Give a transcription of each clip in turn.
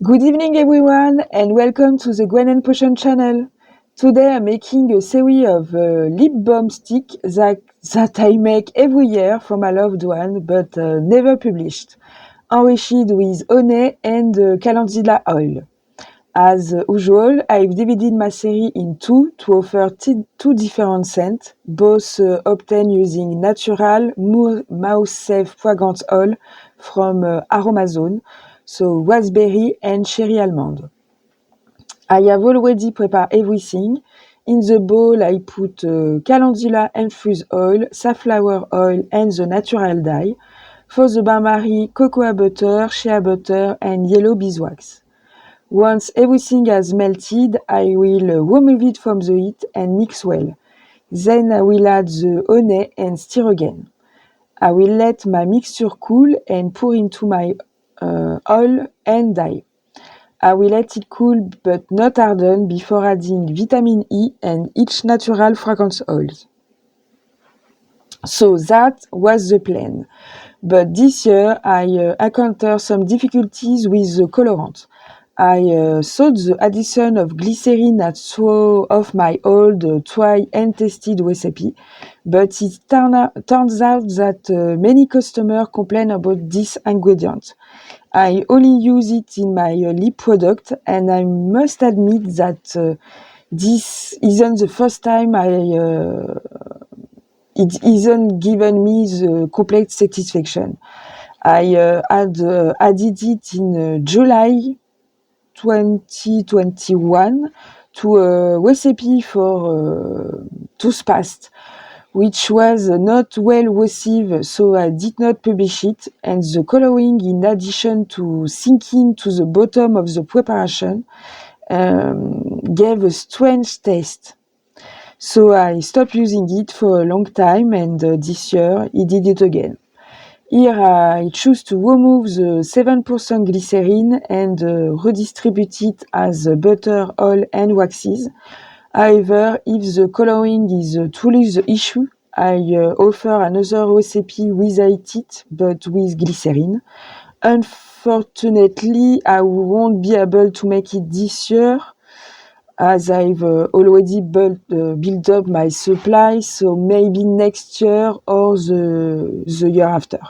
Good evening everyone and welcome to the Gwen'n'Potions channel. Today I'm making a series of lip balm stick that I make every year for my loved one but never published, enriched with honey and calendula oil. As usual, I've divided my series in two to offer two different scents, both obtained using natural, mouth-safe fragrance oil from Aroma'Zone, so raspberry and cherry almond. I have already prepared everything. In the bowl, I put calendula infused oil, safflower oil, and the natural dye. For the bain-marie, cocoa butter, shea butter, and yellow beeswax. Once everything has melted, I will remove it from the heat and mix well. Then I will add the honey and stir again. I will let my mixture cool and pour into my oil and dye. I will let it cool but not harden before adding vitamin E and each natural fragrance oils. So that was the plan. But this year I encountered some difficulties with the colorant. I thought the addition of glycerin had thrown off my old tried and tested recipe, but it turns out that many customers complain about this ingredient. I only use it in my lip product, and I must admit that this isn't the first time it isn't given me the complete satisfaction. I had added it in July 2021 to a recipe for toothpaste, which was not well received, so I did not publish it, and the coloring, in addition to sinking to the bottom of the preparation, gave a strange taste. So I stopped using it for a long time, and this year I did it again. Here I choose to remove the 7% glycerin and redistribute it as butter, oil and waxes. However, if the coloring is truly the issue, I offer another recipe without it, but with glycerin. Unfortunately, I won't be able to make it this year, as I've already built up my supply, so maybe next year or the year after.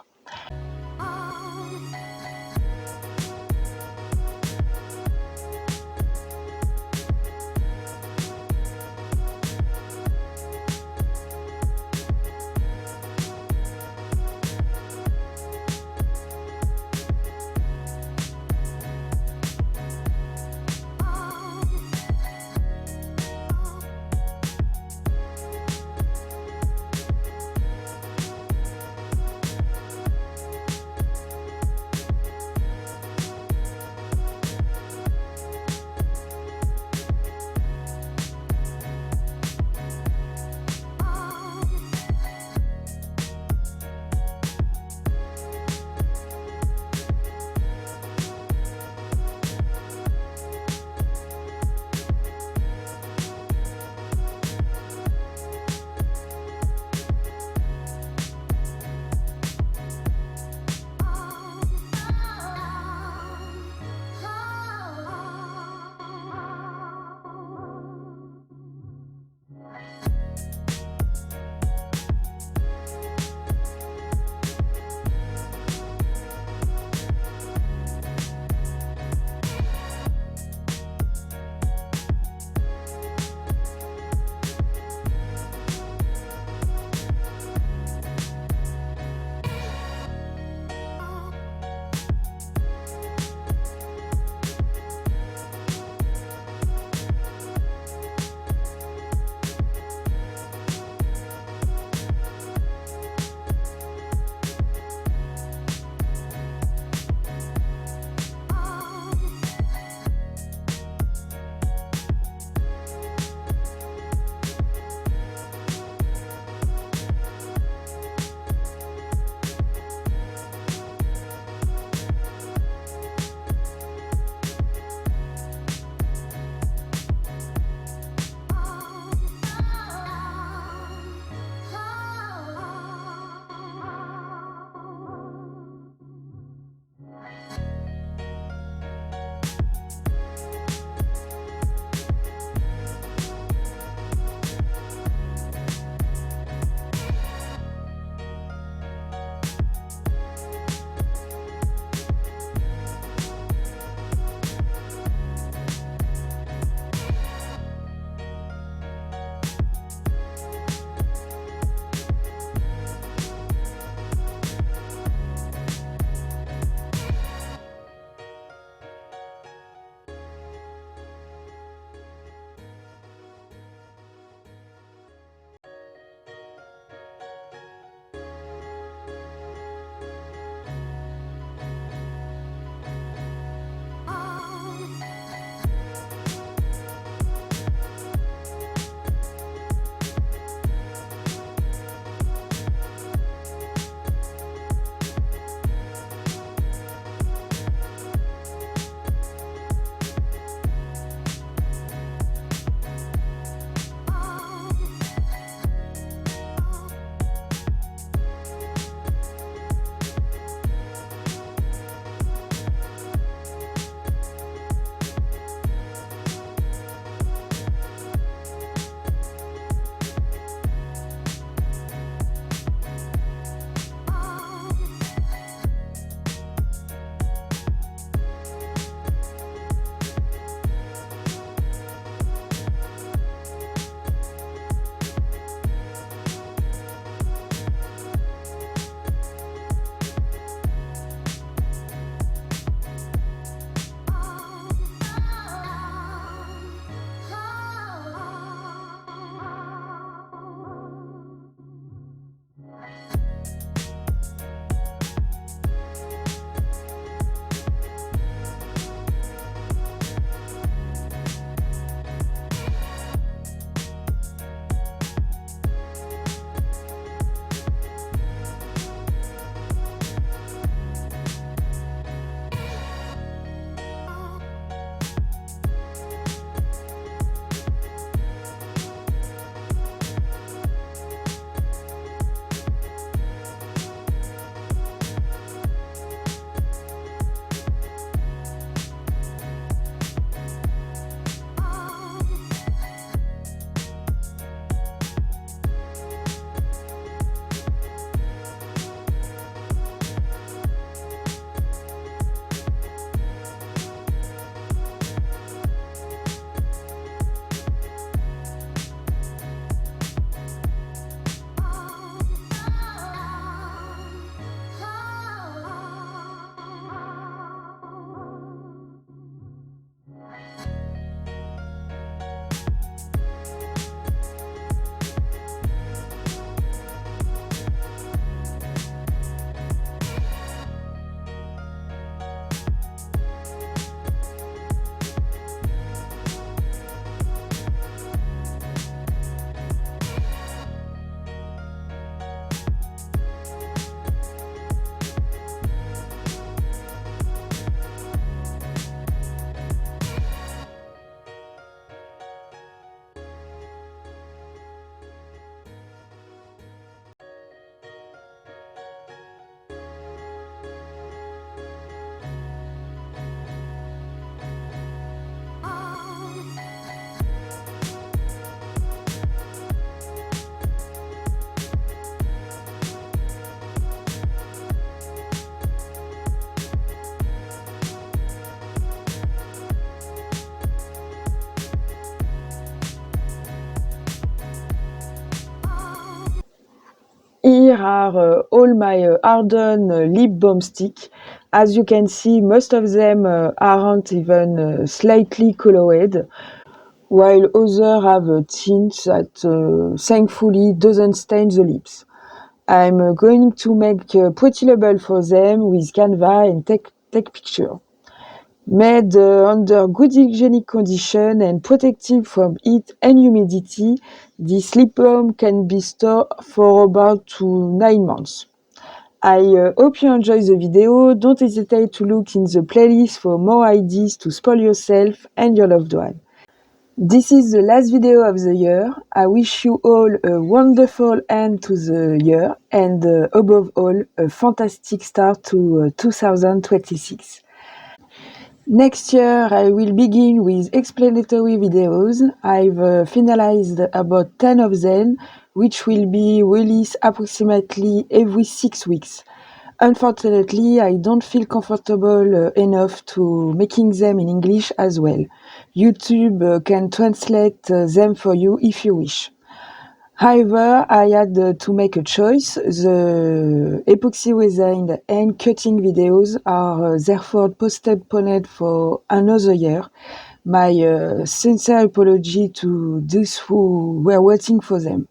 Here are all my Ardent lip balm stick. As you can see, most of them aren't even slightly colored, while others have tints that thankfully doesn't stain the lips. I'm going to make a pretty label for them with Canva and take picture. Made under good hygienic condition and protected from heat and humidity, this lip balm can be stored for about 9 months. I hope you enjoy the video. Don't hesitate to look in the playlist for more ideas to spoil yourself and your loved one. This is the last video of the year. I wish you all a wonderful end to the year and above all, a fantastic start to 2026. Next year, I will begin with explanatory videos. I've finalized about 10 of them, which will be released approximately every 6 weeks. Unfortunately, I don't feel comfortable enough to making them in English as well. YouTube can translate them for you if you wish. However, I had to make a choice. The epoxy resin and cutting videos are therefore postponed for another year. My sincere apology to those who were waiting for them.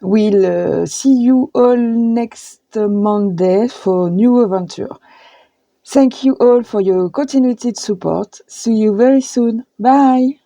We'll see you all next Monday for new adventure. Thank you all for your continued support. See you very soon. Bye!